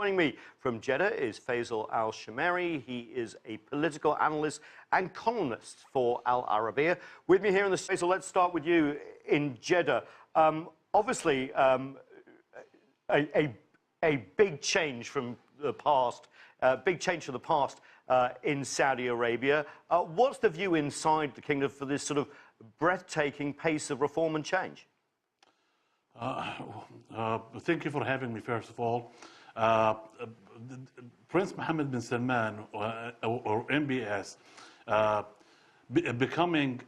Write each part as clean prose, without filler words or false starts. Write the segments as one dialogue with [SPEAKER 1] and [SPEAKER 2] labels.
[SPEAKER 1] Joining me from Jeddah is Faisal al-Shemrri. He is a political analyst and columnist for Al Arabiya. With me here in the Faisal, let's start with you in Jeddah. Obviously, a big change from the past, in Saudi Arabia. What's the view inside the kingdom for this sort of breathtaking pace of reform and change?
[SPEAKER 2] Thank you for having me, first of all. Prince Mohammed bin Salman, or MBS, becoming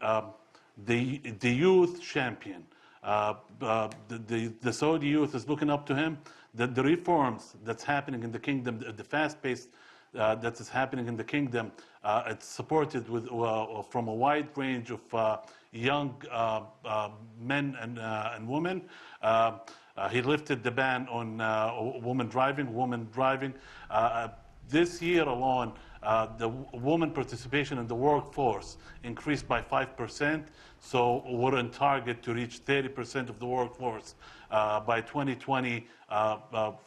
[SPEAKER 2] the youth champion. The Saudi youth is looking up to him. The reforms that's happening in the kingdom, the fast pace that is happening in the kingdom, it's supported with from a wide range of young men and women. He lifted the ban on women driving. This year alone, the woman participation in the workforce increased by 5%. So we're on target to reach 30% of the workforce by 2020,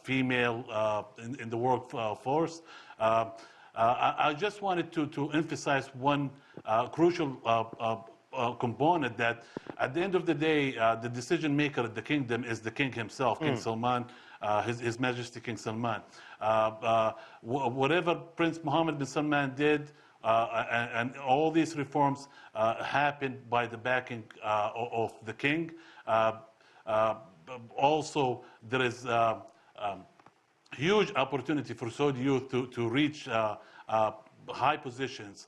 [SPEAKER 2] female in the workforce. I just wanted to emphasize one crucial component, that at the end of the day, the decision maker of the kingdom is the king himself, King Salman, His Majesty King Salman. Whatever Prince Mohammed bin Salman did, and all these reforms happened by the backing of the king. Also, there is huge opportunity for Saudi youth to reach high positions.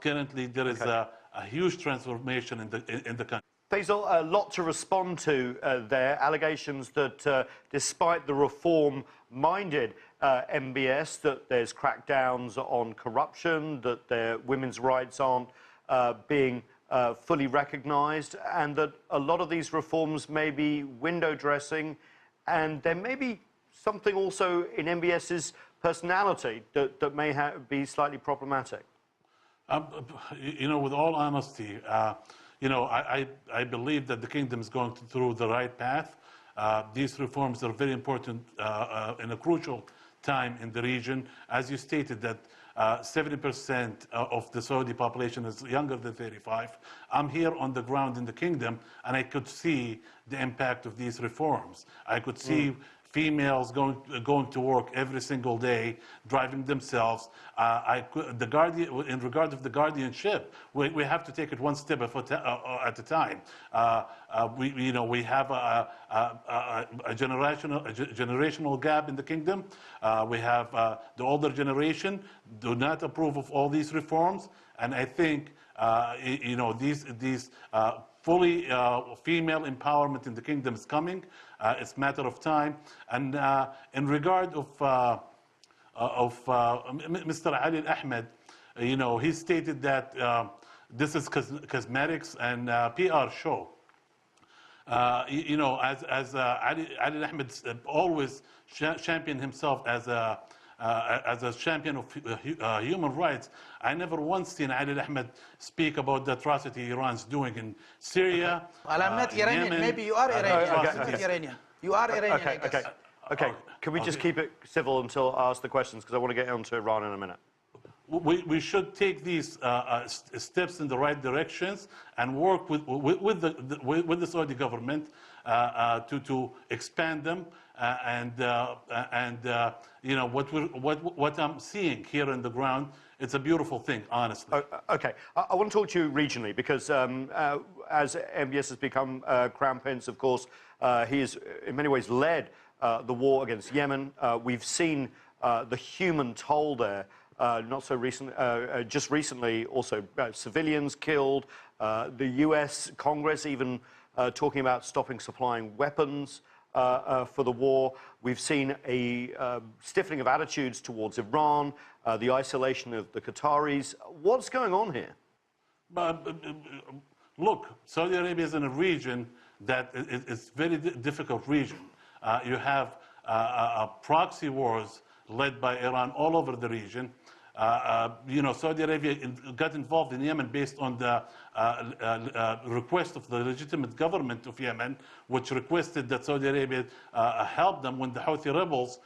[SPEAKER 2] Currently, there is a huge transformation in the country.
[SPEAKER 1] Faisal, a lot to respond to there. Allegations that despite the reform-minded MBS, that there's crackdowns on corruption, that their women's rights aren't being fully recognised, and that a lot of these reforms may be window dressing, and there may be something also in MBS's personality that may be slightly problematic.
[SPEAKER 2] You know, with all honesty, you know, I believe that the kingdom is going through the right path. These reforms are very important in a crucial time in the region. As you stated, that 70% of the Saudi population is younger than 35. I'm here on the ground in the kingdom, and I could see the impact of these reforms. I could see females going to work every single day, driving themselves. In regard of the guardianship, we have to take it one step at a time. We have a generational gap in the kingdom. We have the older generation do not approve of all these reforms, and I think these fully female empowerment in the kingdom is coming. It's a matter of time. And in regard of Mr. Ali Ahmed, he stated that this is cosmetics and PR show. As Ali Ahmed always championed himself as a champion of human rights, I never once seen Ali Ahmed speak about the atrocity Iran's doing in Syria.
[SPEAKER 3] Well, I'm not Iranian.
[SPEAKER 2] Yemen.
[SPEAKER 3] Maybe you are Iranian. You are Iranian.
[SPEAKER 1] Okay. Can we just keep it civil until I ask the questions, because I want to get on to Iran in a minute.
[SPEAKER 2] We should take these steps in the right directions and work with the Saudi government to expand them. What I'm seeing here on the ground, it's a beautiful thing, honestly.
[SPEAKER 1] Okay, I want to talk to you regionally, because as MBS has become Crown Prince, of course, he has in many ways led the war against Yemen. We've seen the human toll there. Not so recent, just recently, also civilians killed. The US Congress even talking about stopping supplying weapons for the war. We've seen a stiffening of attitudes towards Iran, the isolation of the Qataris. What's going on here?
[SPEAKER 2] Look, Saudi Arabia is in a region that is very difficult region. You have proxy wars led by Iran all over the region. Saudi Arabia got involved in Yemen based on the request of the legitimate government of Yemen, which requested that Saudi Arabia help them when the Houthi rebels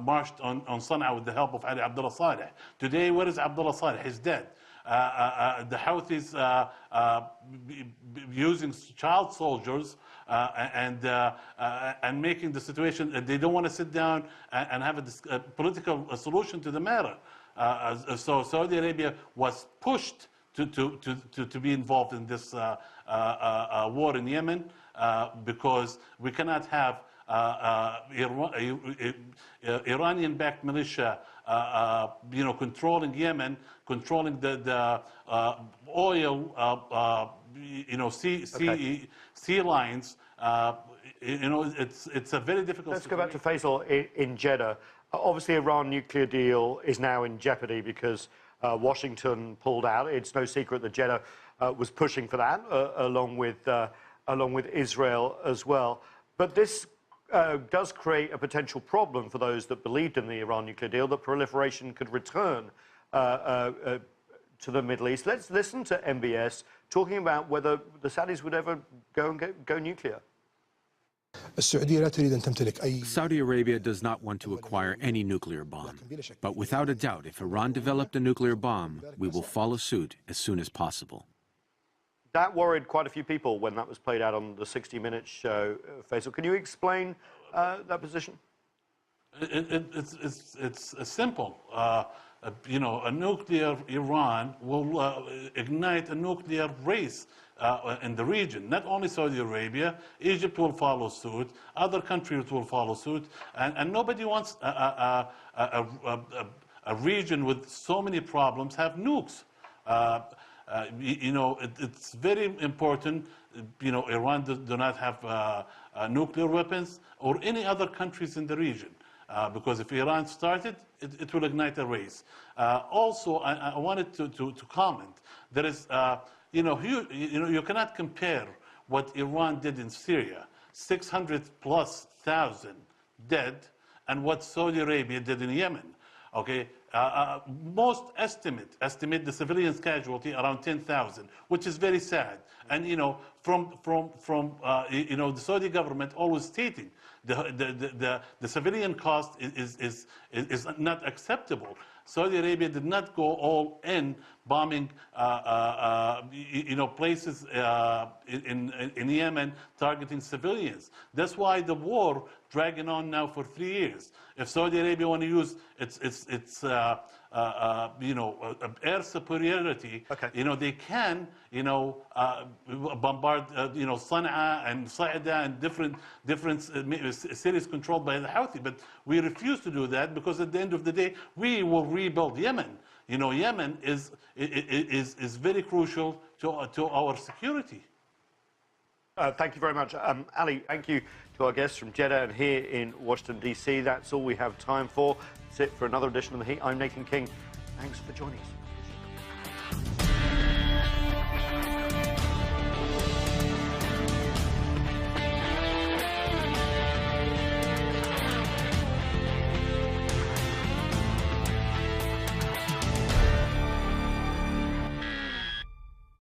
[SPEAKER 2] marched on Sana'a with the help of Ali Abdullah Saleh. Today, where is Abdullah Saleh? He's dead. The Houthis using child soldiers and making the situation, they don't want to sit down and have a political solution to the matter. So Saudi Arabia was pushed to be involved in this war in Yemen because we cannot have Iranian-backed militia, controlling Yemen, controlling the oil, sea lines. It's a very difficult.
[SPEAKER 1] Let's go back to Faisal in Jeddah. Obviously, Iran nuclear deal is now in jeopardy because Washington pulled out. It's no secret that Jeddah was pushing for that, along with Israel as well. But this does create a potential problem for those that believed in the Iran nuclear deal, that proliferation could return to the Middle East. Let's listen to MBS talking about whether the Saudis would ever go nuclear.
[SPEAKER 4] Saudi Arabia does not want to acquire any nuclear bomb. But without a doubt, if Iran developed a nuclear bomb, we will follow suit as soon as possible.
[SPEAKER 1] That worried quite a few people when that was played out on the 60 Minutes show. Faisal, can you explain that position?
[SPEAKER 2] It's simple. A nuclear Iran will ignite a nuclear race in the region. Not only Saudi Arabia, Egypt will follow suit, other countries will follow suit, and nobody wants a region with so many problems have nukes. It's very important. Iran do not have nuclear weapons, or any other countries in the region, because if Iran started, it will ignite a race. Also, I wanted to comment. There is, you cannot compare what Iran did in Syria, 600,000+ dead, and what Saudi Arabia did in Yemen. Okay, most estimate the civilians casualty around 10,000, which is very sad. And from the Saudi government always stating the civilian cost is not acceptable. Saudi Arabia did not go all in bombing places in Yemen targeting civilians. That's why the war dragging on now for 3 years. If Saudi Arabia want to use its air superiority,
[SPEAKER 1] okay,
[SPEAKER 2] they can bombard Sana'a and Saida and different cities controlled by the Houthi. But we refuse to do that because at the end of the day we will rebuild Yemen. Yemen is very crucial to our security.
[SPEAKER 1] Thank you very much. Ali, thank you to our guests from Jeddah and here in Washington, D.C. That's all we have time for. That's it for another edition of The Heat. I'm Nathan King. Thanks for joining us.